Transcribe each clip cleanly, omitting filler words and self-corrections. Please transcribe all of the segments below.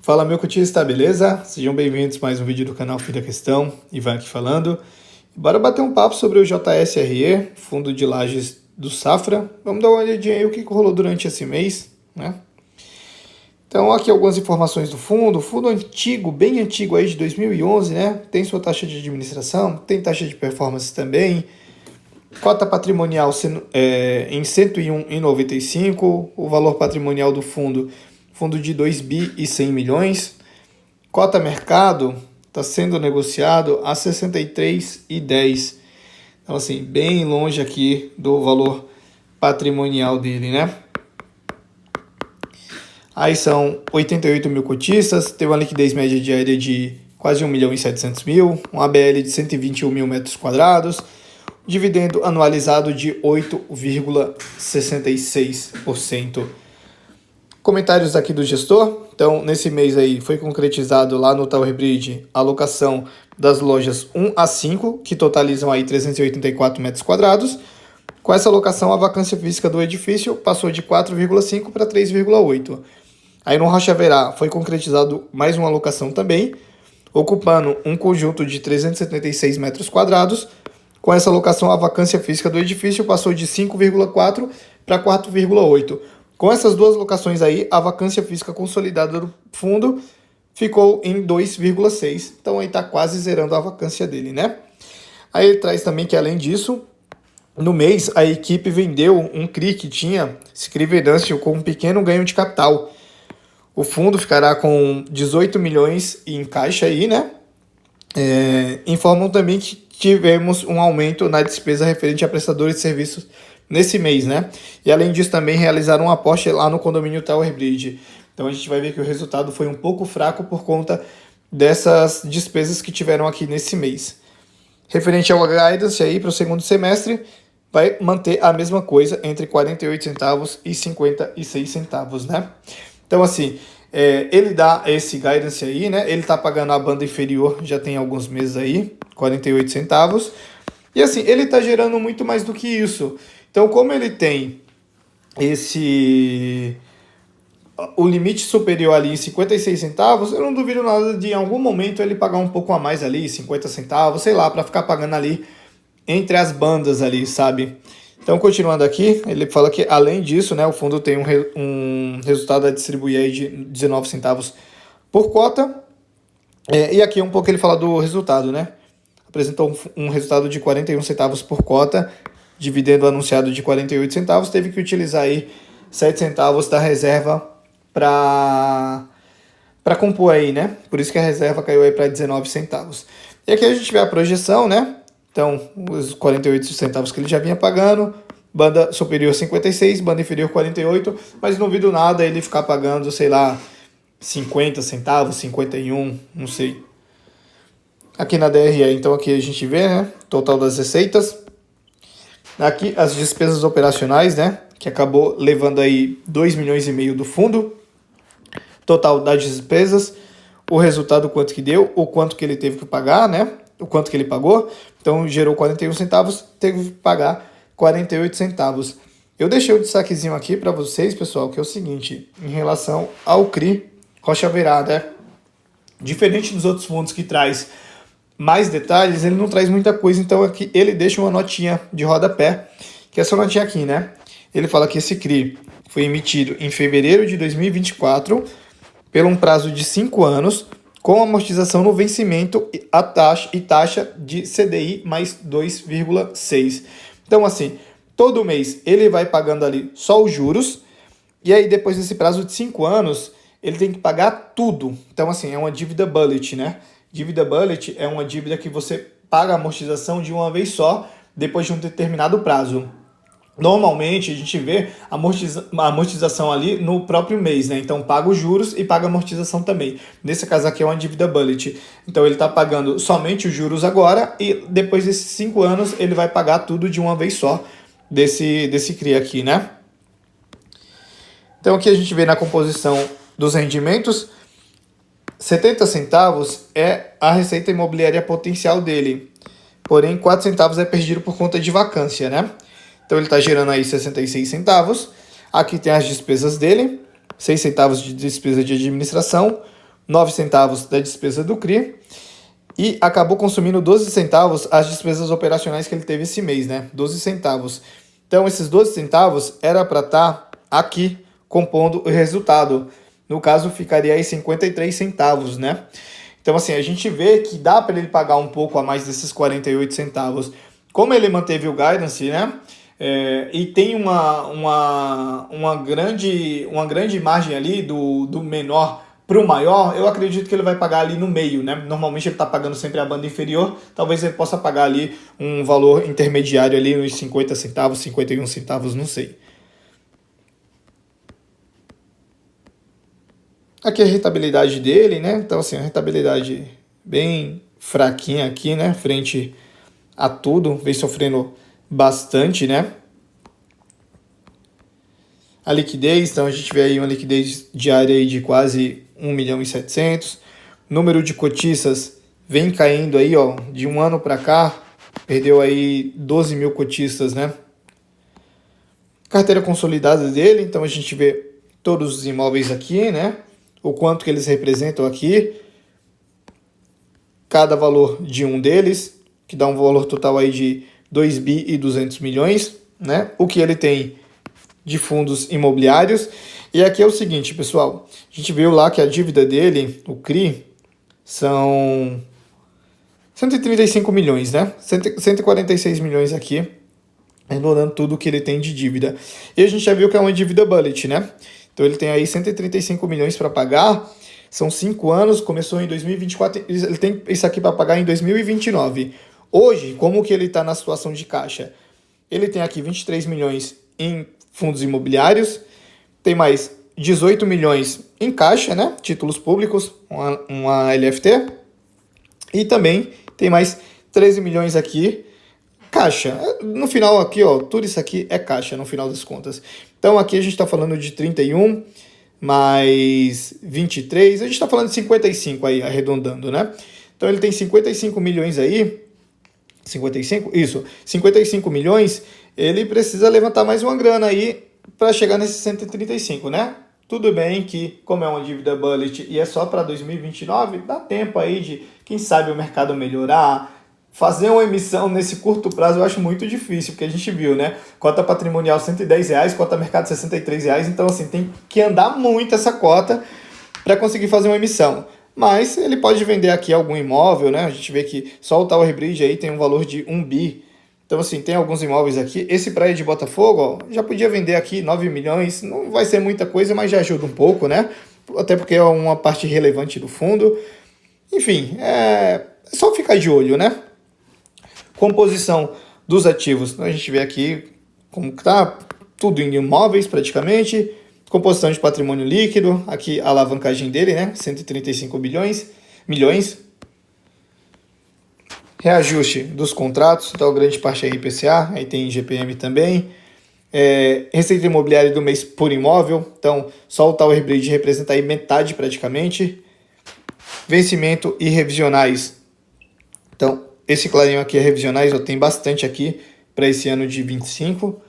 Fala meu cotista, beleza? Sejam bem-vindos a mais um vídeo do canal Fim da Questão, Ivan aqui falando. Bora bater um papo sobre o JSRE, fundo de lajes do Safra. Vamos dar uma olhadinha aí o que rolou durante esse mês, né? Então aqui algumas informações do fundo antigo, bem antigo aí de 2011, né? Tem sua taxa de administração, tem taxa de performance também. Cota patrimonial em 101,95, o valor patrimonial do fundo de 2 bi e 100 milhões. Cota mercado está sendo negociado a 63,10. Então, assim, bem longe aqui do valor patrimonial dele, né? Aí são 88 mil cotistas, tem uma liquidez média diária de quase 1 milhão e 700 mil, um ABL de 121 mil metros quadrados, dividendo anualizado de 8,66%. Comentários aqui do gestor. Então, nesse mês aí foi concretizado lá no Tower Bridge a locação das lojas 1 a 5, que totalizam aí 384 metros quadrados. Com essa locação, a vacância física do edifício passou de 4,5 para 3,8. Aí no Rocha Verá foi concretizado mais uma locação também, ocupando um conjunto de 376 metros quadrados. Com essa locação, a vacância física do edifício passou de 5,4 para 4,8. Com essas duas locações aí, a vacância física consolidada do fundo ficou em 2,6. Então aí está quase zerando a vacância dele, né? Aí ele traz também que, além disso, no mês a equipe vendeu um CRI que tinha, esse CRI Venâncio, com um pequeno ganho de capital. O fundo ficará com 18 milhões em caixa aí, né? Informam também que tivemos um aumento na despesa referente a prestadores de serviços nesse mês, né? E além disso também realizaram um aporte lá no condomínio Tower Bridge. Então a gente vai ver que o resultado foi um pouco fraco por conta dessas despesas que tiveram aqui nesse mês. Referente ao guidance aí para o segundo semestre, vai manter a mesma coisa entre 48 centavos e 56 centavos, né? Então assim, ele dá esse guidance aí, né? Ele tá pagando a banda inferior já tem alguns meses aí, 48 centavos. E assim, ele tá gerando muito mais do que isso. Então, como ele tem o limite superior ali em 56 centavos, eu não duvido nada de em algum momento ele pagar um pouco a mais ali, 50 centavos, sei lá, para ficar pagando ali entre as bandas ali, sabe? Então, continuando aqui, ele fala que além disso, né, o fundo tem um resultado a distribuir aí de 19 centavos por cota. E aqui um pouco ele fala do resultado, né? Apresentou um resultado de 41 centavos por cota, dividendo anunciado de 48 centavos, teve que utilizar aí 7 centavos da reserva para compor aí, né? Por isso que a reserva caiu aí para 19 centavos. E aqui a gente vê a projeção, né? Então, os 48 centavos que ele já vinha pagando, banda superior 56, banda inferior 48, mas não duvido nada ele ficar pagando, sei lá, 50 centavos, 51, não sei. Aqui na DRE, então aqui a gente vê, né? Total das receitas. Aqui as despesas operacionais, né? Que acabou levando aí 2 milhões e meio do fundo. Total das despesas. O resultado, quanto que deu, o quanto que ele teve que pagar, né? O quanto que ele pagou. Então gerou 41 centavos, teve que pagar 48 centavos. Eu deixei o destaquezinho aqui para vocês, pessoal, que é o seguinte, em relação ao CRI Rocha Verá, né? Diferente dos outros fundos que traz mais detalhes, ele não traz muita coisa, então aqui ele deixa uma notinha de rodapé, que é essa notinha aqui, né? Ele fala que esse CRI foi emitido em fevereiro de 2024, pelo um prazo de 5 anos, com amortização no vencimento e taxa de CDI mais 2,6. Então, assim, todo mês ele vai pagando ali só os juros, e aí depois desse prazo de 5 anos, ele tem que pagar tudo. Então, assim, é uma dívida bullet, né? Dívida bullet é uma dívida que você paga a amortização de uma vez só, depois de um determinado prazo. Normalmente, a gente vê a amortização ali no próprio mês, né? Então, paga os juros e paga a amortização também. Nesse caso aqui é uma dívida bullet. Então, ele está pagando somente os juros agora e depois desses 5 anos ele vai pagar tudo de uma vez só desse CRI aqui, né? Então, aqui a gente vê na composição dos rendimentos, 70 centavos é a receita imobiliária potencial dele. Porém, 4 centavos é perdido por conta de vacância, né? Então, ele está gerando aí 66 centavos. Aqui tem as despesas dele, 6 centavos de despesa de administração, 9 centavos da despesa do CRI e acabou consumindo 12 centavos as despesas operacionais que ele teve esse mês, né? 12 centavos. Então, esses 12 centavos era para estar aqui compondo o resultado. No caso, ficaria aí 53 centavos, né? Então, assim, a gente vê que dá para ele pagar um pouco a mais desses 48 centavos. Como ele manteve o guidance, né? E tem uma grande margem ali do menor para o maior, eu acredito que ele vai pagar ali no meio, né? Normalmente ele está pagando sempre a banda inferior, talvez ele possa pagar ali um valor intermediário ali, uns 50 centavos, 51 centavos, não sei. Aqui a rentabilidade dele, né? Então, assim, a rentabilidade bem fraquinha aqui, né? Frente a tudo, vem sofrendo bastante, né? A liquidez, então a gente vê aí uma liquidez diária aí de quase 1 milhão e 700. Número de cotistas vem caindo aí, ó, de um ano para cá, perdeu aí 12 mil cotistas, né? Carteira consolidada dele, então a gente vê todos os imóveis aqui, né? O quanto que eles representam aqui, cada valor de um deles, que dá um valor total aí de 2 bi e 200 milhões, né? O que ele tem de fundos imobiliários. E aqui é o seguinte, pessoal, a gente viu lá que a dívida dele, o CRI, são 135 milhões, né? 146 milhões aqui, ignorando tudo que ele tem de dívida. E a gente já viu que é uma dívida bullet, né? Então ele tem aí 135 milhões para pagar, são 5 anos, começou em 2024, ele tem isso aqui para pagar em 2029. Hoje, como que ele está na situação de caixa? Ele tem aqui 23 milhões em fundos imobiliários, tem mais 18 milhões em caixa, né? Títulos públicos, uma LFT, e também tem mais 13 milhões aqui, caixa. No final aqui, ó, tudo isso aqui é caixa no final das contas. Então aqui a gente está falando de 31 mais 23, a gente está falando de 55 aí, arredondando, né? Então ele tem 55 milhões aí, 55? Isso, 55 milhões, ele precisa levantar mais uma grana aí para chegar nesses 135, né? Tudo bem que, como é uma dívida bullet e é só para 2029, dá tempo aí de, quem sabe, o mercado melhorar. Fazer uma emissão nesse curto prazo eu acho muito difícil, porque a gente viu, né? Cota patrimonial R$110, cota mercado R$63, então assim, tem que andar muito essa cota para conseguir fazer uma emissão. Mas ele pode vender aqui algum imóvel, né? A gente vê que só o Tower Bridge aí tem um valor de 1 bi. Então, assim, tem alguns imóveis aqui. Esse Praia de Botafogo, ó, já podia vender aqui 9 milhões. Não vai ser muita coisa, mas já ajuda um pouco, né? Até porque é uma parte relevante do fundo. Enfim, é só ficar de olho, né? Composição dos ativos. Então, a gente vê aqui como tá tudo em imóveis, praticamente. Composição de patrimônio líquido, aqui a alavancagem dele, né? 135 milhões. Reajuste dos contratos, então grande parte é IPCA, aí tem IGPM também. Receita imobiliária do mês por imóvel, então só o Tower Bridge representa aí metade praticamente. Vencimento e revisionais. Então, esse clarinho aqui é revisionais, tem bastante aqui para esse ano de 25.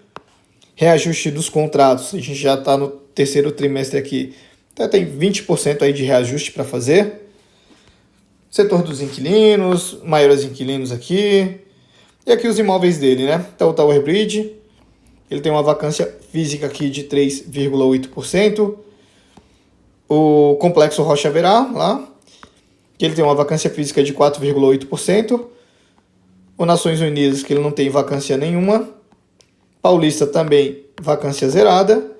Reajuste dos contratos, a gente já está no terceiro trimestre aqui, então tem 20% aí de reajuste para fazer. Setor dos inquilinos, maiores inquilinos aqui, e aqui os imóveis dele, né? Então o Tower Bridge, ele tem uma vacância física aqui de 3,8%. O Complexo Rocha Verá, lá, que ele tem uma vacância física de 4,8%. O Nações Unidas, que ele não tem vacância nenhuma. Paulista também, vacância zerada.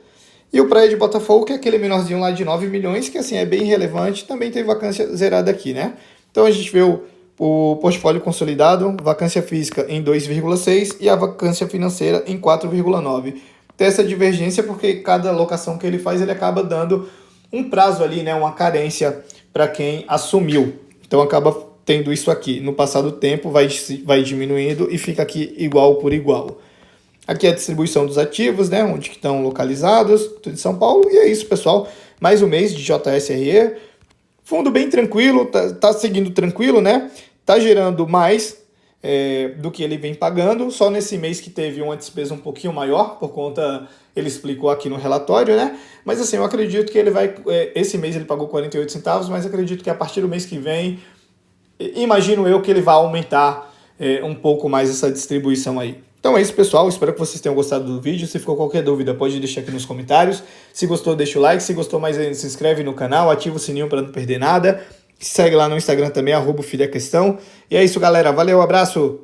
E o Praia de Botafogo, que é aquele menorzinho lá de 9 milhões, que assim é bem relevante, também tem vacância zerada aqui, né? Então a gente vê o portfólio consolidado, vacância física em 2,6 e a vacância financeira em 4,9. Tem essa divergência porque cada locação que ele faz, ele acaba dando um prazo ali, né? Uma carência para quem assumiu. Então acaba tendo isso aqui. No passar do tempo vai diminuindo e fica aqui igual por igual. Aqui é a distribuição dos ativos, né? Onde que estão localizados, tudo em São Paulo. E é isso, pessoal. Mais um mês de JSRE. Fundo bem tranquilo, tá seguindo tranquilo, né? Tá gerando mais do que ele vem pagando, só nesse mês que teve uma despesa um pouquinho maior, por conta, ele explicou aqui no relatório, né? Mas assim, eu acredito que ele vai, esse mês ele pagou 48 centavos, mas acredito que a partir do mês que vem, imagino eu que ele vai aumentar um pouco mais essa distribuição aí. Então é isso, pessoal. Espero que vocês tenham gostado do vídeo. Se ficou qualquer dúvida, pode deixar aqui nos comentários. Se gostou, deixa o like. Se gostou mais ainda, se inscreve no canal, ativa o sininho para não perder nada. Segue lá no Instagram também, @filhaquestão. E é isso, galera. Valeu, abraço!